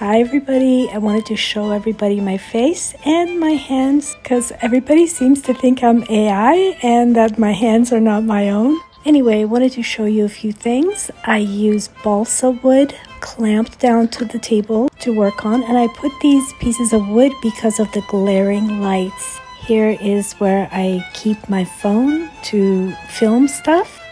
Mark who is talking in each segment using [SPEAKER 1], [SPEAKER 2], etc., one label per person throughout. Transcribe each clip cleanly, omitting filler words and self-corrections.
[SPEAKER 1] Hi everybody, I wanted to show everybody my face and my hands because everybody seems to think I'm AI and that my hands are not my own. Anyway, I wanted to show you a few things. I use balsa wood clamped down to the table to work on, and I put these pieces of wood because of the glaring lights. Here is where I keep my phone to film stuff.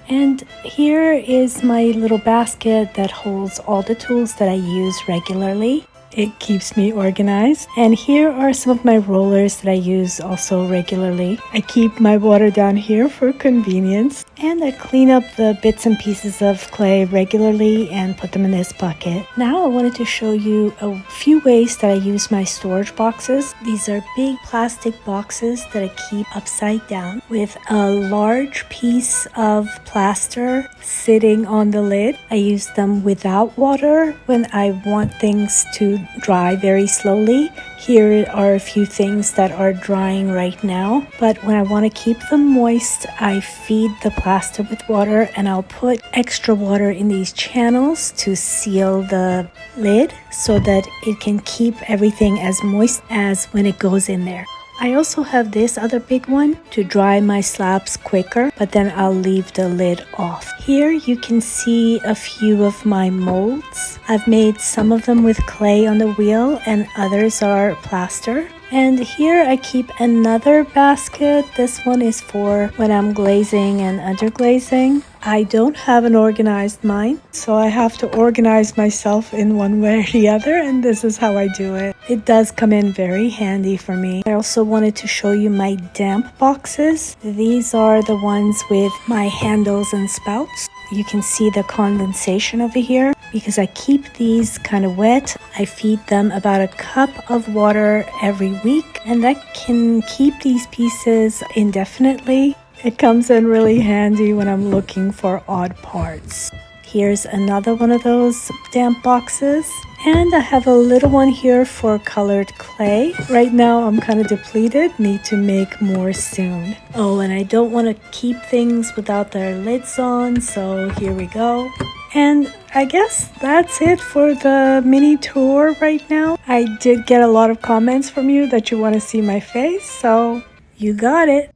[SPEAKER 1] And here is my little basket that holds all the tools that I use regularly. It keeps me organized. And here are some of my rollers that I use also regularly. I keep my water down here for convenience. And I clean up the bits and pieces of clay regularly and put them in this bucket. Now I wanted to show you a few ways that I use my storage boxes. These are big plastic boxes that I keep upside down with a large piece of plaster sitting on the lid. I use them without water when I want things to dry very slowly. Here are a few things that are drying right now, but when I want to keep them moist, I feed the plaster with water, and I'll put extra water in these channels to seal the lid so that it can keep everything as moist as when it goes in there. I also have this other big one to dry my slabs quicker, but then I'll leave the lid off. Here you can see a few of my molds. I've made some of them with clay on the wheel and others are plaster. And here I keep another basket. This one is for when I'm glazing and underglazing. I don't have an organized mind, so I have to organize myself in one way or the other, and this is how I do it. It does come in very handy for me. I also wanted to show you my damp boxes. These are the ones with my handles and spouts. You can see the condensation over here. Because I keep these kind of wet, I feed them about a cup of water every week, and that can keep these pieces indefinitely. It comes in really handy when I'm looking for odd parts. Here's another one of those damp boxes. And I have a little one here for colored clay. Right now I'm kind of depleted, need to make more soon. Oh, and I don't want to keep things without their lids on, so here we go. And I guess that's it for the mini tour right now. I did get a lot of comments from you that you want to see my face, so you got it.